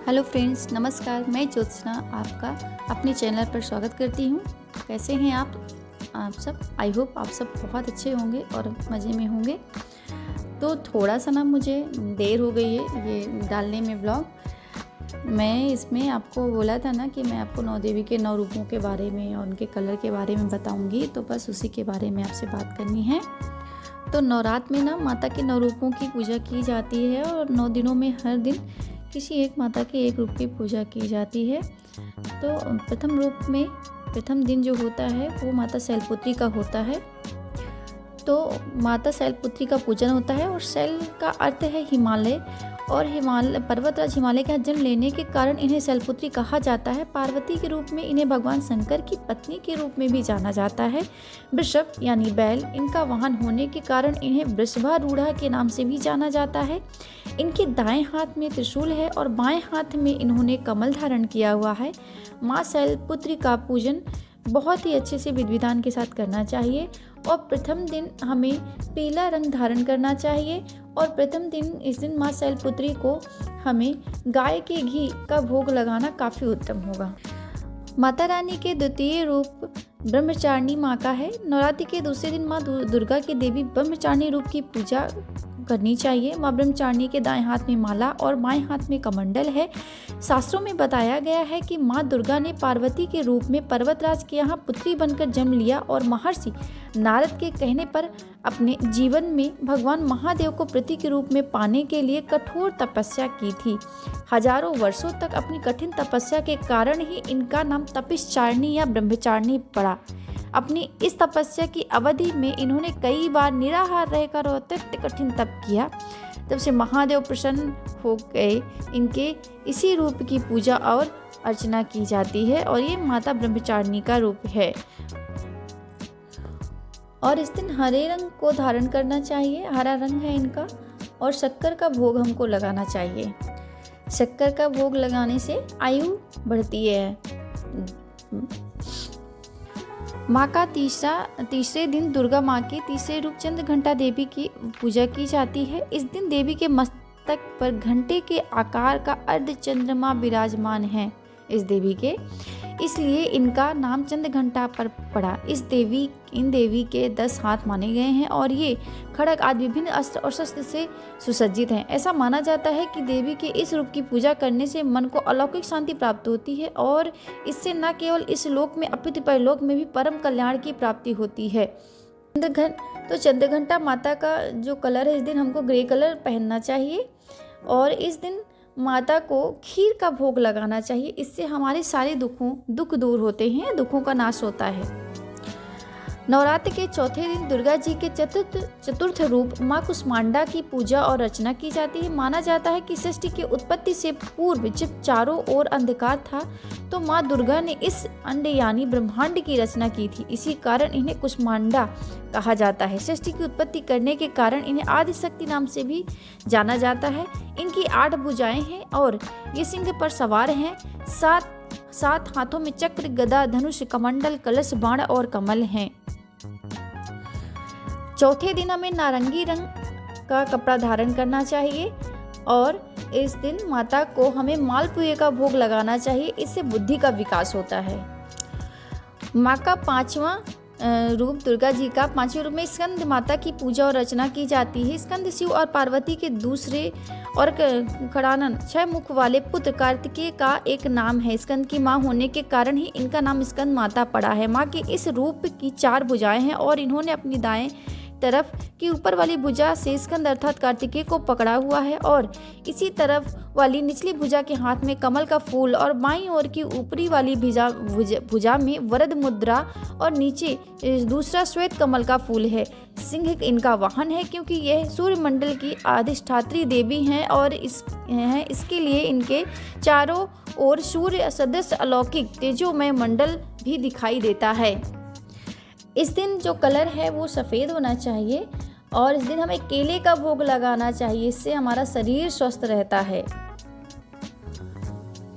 Hello friends, नमस्कार। मैं ज्योत्सना आपका अपने चैनल पर स्वागत करती हूँ। कैसे हैं आप सब? आई होप आप सब बहुत अच्छे होंगे और मज़े में होंगे। तो थोड़ा सा ना मुझे देर हो गई है ये डालने में व्लॉग। मैं इसमें आपको बोला था ना कि मैं आपको नौ देवी के 9 रूपों के बारे में और उनके कलर के बारे में बताऊँगी, तो बस उसी के बारे में आपसे बात करनी है। तो नवरात्र में ना माता के 9 रूपों की पूजा की जाती है और 9 दिनों में हर दिन किसी एक माता के एक रूप की पूजा की जाती है। तो प्रथम दिन जो होता है वो माता शैलपुत्री का होता है। तो माता शैलपुत्री का पूजन होता है और शैल का अर्थ है हिमालय, और पर्वतराज हिमालय का जन्म लेने के कारण इन्हें शैलपुत्री कहा जाता है। पार्वती के रूप में इन्हें भगवान शंकर की पत्नी के रूप में भी जाना जाता है। वृषभ यानी बैल इनका वाहन होने के कारण इन्हें वृषभारूढ़ा के नाम से भी जाना जाता है। इनके दाएं हाथ में त्रिशूल है और बाएं हाथ में इन्होंने कमल धारण किया हुआ है। माँ शैलपुत्री का पूजन बहुत ही अच्छे से विधि विधान के साथ करना चाहिए और प्रथम दिन हमें पीला रंग धारण करना चाहिए। और प्रथम दिन इस दिन माँ शैलपुत्री को हमें गाय के घी का भोग लगाना काफ़ी उत्तम होगा। माता रानी के द्वितीय रूप ब्रह्मचारिणी माँ का है। नवरात्रि के दूसरे दिन माँ दुर्गा के देवी ब्रह्मचारिणी रूप की पूजा करनी चाहिए। माँ ब्रह्मचारिणी के दाएं हाथ में माला और बाएं हाथ में कमंडल है। शास्त्रों में बताया गया है कि माँ दुर्गा ने पार्वती के रूप में पर्वतराज के यहाँ पुत्री बनकर जन्म लिया और महर्षि नारद के कहने पर अपने जीवन में भगवान महादेव को पति के रूप में पाने के लिए कठोर तपस्या की थी। हजारों वर्षों तक अपनी कठिन तपस्या के कारण ही इनका नाम तपश्चारिणी या ब्रह्मचारिणी पड़ा। अपनी इस तपस्या की अवधि में इन्होंने कई बार निराहार रहकर अत्यंत कठिन तप किया। तब से महादेव प्रसन्न हो गए। इनके इसी रूप की पूजा और अर्चना की जाती है और ये माता ब्रह्मचारिणी का रूप है। और इस दिन हरे रंग को धारण करना चाहिए, हरा रंग है इनका। और शक्कर का भोग हमको लगाना चाहिए। शक्कर का भोग लगाने से आयु बढ़ती है। माँ का तीसरे दिन दुर्गा माँ के तीसरे रूप चंद्रघंटा देवी की पूजा की जाती है। इस दिन देवी के मस्तक पर घंटे के आकार का अर्ध चंद्रमा विराजमान है इस देवी के, इसलिए इनका नाम चंद्रघंटा पर पड़ा। इन देवी के 10 हाथ माने गए हैं और ये खड़ग आदि विभिन्न अस्त्र और शस्त्र से सुसज्जित हैं। ऐसा माना जाता है कि देवी के इस रूप की पूजा करने से मन को अलौकिक शांति प्राप्त होती है और इससे न केवल इस लोक में अपितु परलोक में भी परम कल्याण की प्राप्ति होती है। चंद्रघंटा माता का जो कलर है, इस दिन हमको ग्रे कलर पहनना चाहिए और इस दिन माता को खीर का भोग लगाना चाहिए। इससे हमारे सारे दुख दूर होते हैं, दुखों का नाश होता है। नवरात्र के चौथे दिन दुर्गा जी के चतुर्थ रूप माँ कुष्मांडा की पूजा और रचना की जाती है। माना जाता है कि सृष्टि की उत्पत्ति से पूर्व जब चारों ओर अंधकार था तो माँ दुर्गा ने इस अंड यानी ब्रह्मांड की रचना की थी। इसी कारण इन्हें कुष्मांडा कहा जाता है। सृष्टि की उत्पत्ति करने के कारण इन्हें आदिशक्ति नाम से भी जाना जाता है। इनकी 8 भुजाएं हैं और ये सिंह पर सवार हैं। 7 हाथों में चक्र, गदा, धनुष, कमंडल, कलश, बाण और कमल हैं। चौथे दिन हमें नारंगी रंग का कपड़ा धारण करना चाहिए और इस दिन माता को हमें मालपुए का भोग लगाना चाहिए। इससे बुद्धि का विकास होता है। माँ का 5वां रूप दुर्गा जी का 5वें रूप में स्कंद माता की पूजा और रचना की जाती है। स्कंद शिव और पार्वती के दूसरे और खड़ानन 6 मुख वाले पुत्र कार्तिकेय का एक नाम है। स्कंद की माँ होने के कारण ही इनका नाम स्कंद माता पड़ा है। माँ के इस रूप की 4 भुजाएं हैं और इन्होंने अपनी दाएं तरफ की ऊपर वाली भुजा से स्कंद अर्थात कार्तिकेय को पकड़ा हुआ है और इसी तरफ वाली निचली भुजा के हाथ में कमल का फूल और बाईं ओर की ऊपरी वाली भुजा में वरद मुद्रा और नीचे दूसरा श्वेत कमल का फूल है। सिंह इनका वाहन है क्योंकि यह सूर्यमंडल की अधिष्ठात्री देवी हैं और इसके लिए इनके चारों ओर सूर्य सदृश अलौकिक तेजोमय मंडल भी दिखाई देता है। इस दिन जो कलर है वो सफ़ेद होना चाहिए और इस दिन हमें केले का भोग लगाना चाहिए। इससे हमारा शरीर स्वस्थ रहता है।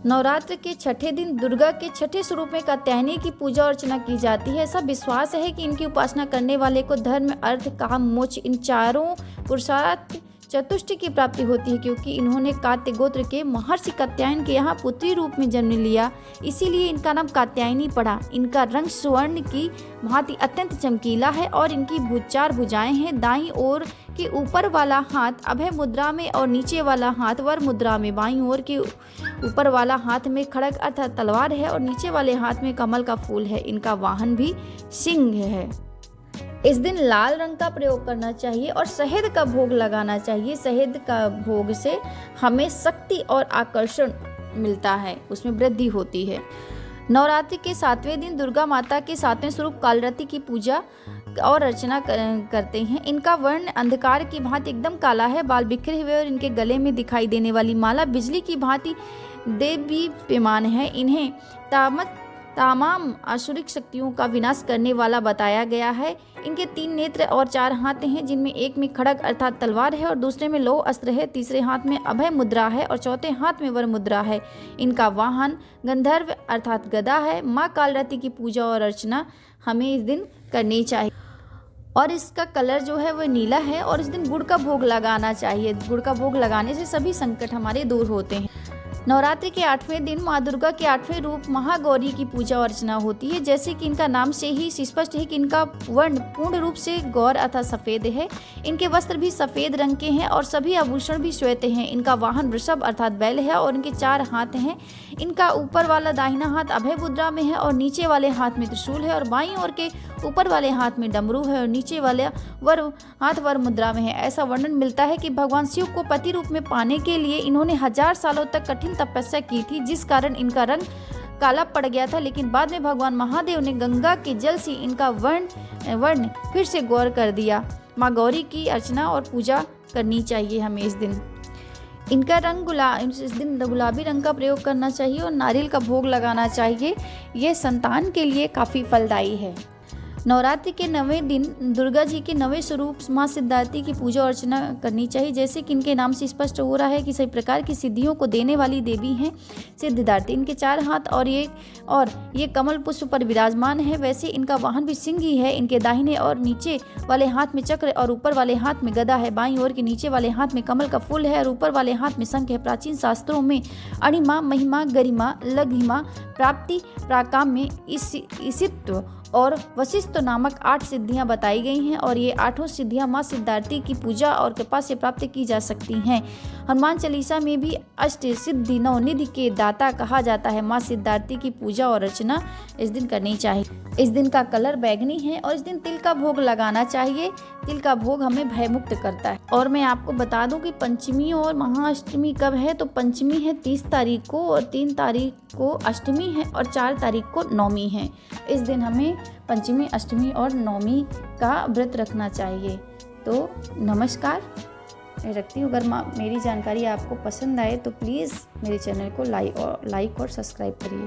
नवरात्र के छठे दिन दुर्गा के छठे स्वरूप में कात्यायनी की पूजा अर्चना की जाती है। ऐसा विश्वास है कि इनकी उपासना करने वाले को धर्म, अर्थ, काम, मोक्ष इन चारों पुरुषार्थ चतुष्टय की प्राप्ति होती है, क्योंकि इन्होंने कात्य गोत्र के महर्षि कात्यायन के यहाँ पुत्री रूप में जन्म लिया, इसीलिए इनका नाम कात्यायनी पड़ा। इनका रंग स्वर्ण की भांति अत्यंत चमकीला है और इनकी चार भुजाएं हैं। दाईं ओर के ऊपर वाला हाथ अभय मुद्रा में और नीचे वाला हाथ वर मुद्रा में। बाईं ओर के ऊपर वाला हाथ में खड़ग अर्थात तलवार है और नीचे वाले हाथ में कमल का फूल है। इनका वाहन भी सिंह है। इस दिन लाल रंग का प्रयोग करना चाहिए और शहद का भोग लगाना चाहिए। शहद का भोग से हमें शक्ति और आकर्षण मिलता है, उसमें वृद्धि होती है। नवरात्रि के 7वें दिन दुर्गा माता के 7वें स्वरूप कालरात्रि की पूजा और अर्चना करते हैं। इनका वर्ण अंधकार की भांति एकदम काला है, बाल बिखरे हुए और इनके गले में दिखाई देने वाली माला बिजली की भांति देदीप्यमान है। इन्हें तमाम आसुरिक शक्तियों का विनाश करने वाला बताया गया है। इनके 3 नेत्र और 4 हाथ हैं, जिनमें एक में खड़ग अर्थात तलवार है और दूसरे में लौह अस्त्र है, तीसरे हाथ में अभय मुद्रा है और चौथे हाथ में वर मुद्रा है। इनका वाहन गंधर्व अर्थात गदा है। माँ कालरात्रि की पूजा और अर्चना हमें इस दिन करनी चाहिए और इसका कलर जो है वह नीला है और इस दिन गुड़ का भोग लगाना चाहिए। गुड़ का भोग लगाने से सभी संकट हमारे दूर होते हैं। नवरात्रि के 8वें दिन माँ दुर्गा के 8वें रूप महागौरी की पूजा और अर्चना होती है। जैसे कि इनका नाम से ही स्पष्ट है कि इनका वर्ण पूर्ण रूप से गौर अर्थात सफ़ेद है। इनके वस्त्र भी सफ़ेद रंग के हैं और सभी आभूषण भी श्वेत हैं। इनका वाहन वृषभ अर्थात बैल है और इनके 4 हाथ हैं। इनका ऊपर वाला दाहिना हाथ अभय मुद्रा में है और नीचे वाले हाथ में त्रिशूल है और बाईं ओर के ऊपर वाले हाथ में डमरू है और नीचे वाले हाथ वर मुद्रा में है। ऐसा वर्णन मिलता है कि भगवान शिव को पति रूप में पाने के लिए इन्होंने 1000 सालों तक कठिन तपस्या की थी, जिस कारण इनका रंग काला पड़ गया था। लेकिन बाद में भगवान महादेव ने गंगा के जल से इनका वर्ण फिर से गौर कर दिया। माँ गौरी की अर्चना और पूजा करनी चाहिए हमें इस दिन। इनका रंग इस दिन गुलाबी रंग का प्रयोग करना चाहिए और नारियल का भोग लगाना चाहिए। ये संतान के लिए काफ़ी फलदायी है। नवरात्रि के 9वें दिन दुर्गा जी के 9वें स्वरूप माँ सिद्धार्थी की पूजा अर्चना करनी चाहिए। जैसे कि इनके नाम से स्पष्ट हो रहा है कि सभी प्रकार की सिद्धियों को देने वाली देवी हैं सिद्धिदात्री। इनके 4 हाथ और ये कमल पुष्प पर विराजमान है। वैसे इनका वाहन भी सिंह ही है। इनके दाहिने और नीचे वाले हाथ में चक्र और ऊपर वाले हाथ में गदा है। बाईं ओर के नीचे वाले हाथ में कमल का फूल है और ऊपर वाले हाथ में शंख है। प्राचीन शास्त्रों में अणिमा, महिमा, गरिमा, लघिमा, प्राप्ति, प्राकाम्य, ईशित्व और वशिष्ठ नामक 8 सिद्धियां बताई गई हैं और ये 8 सिद्धियां माँ सिद्धार्थी की पूजा और कृपा से प्राप्त की जा सकती हैं। हनुमान चालीसा में भी अष्ट सिद्धि नवनिधि के दाता कहा जाता है। माँ सिद्धार्थी की पूजा और अर्चना इस दिन करनी चाहिए। इस दिन का कलर बैगनी है और इस दिन तिल का भोग लगाना चाहिए। तिल का भोग हमें भयमुक्त करता है। और मैं आपको बता दूं कि पंचमी और महाअष्टमी कब है, तो पंचमी है 30 तारीख को और 3 तारीख को अष्टमी है और 4 तारीख को नवमी है। इस दिन हमें पंचमी, अष्टमी और नवमी का व्रत रखना चाहिए। तो नमस्कार, मैं रखती हूँ। अगर मेरी जानकारी आपको पसंद आए तो प्लीज़ मेरे चैनल को लाइक और सब्सक्राइब करिए।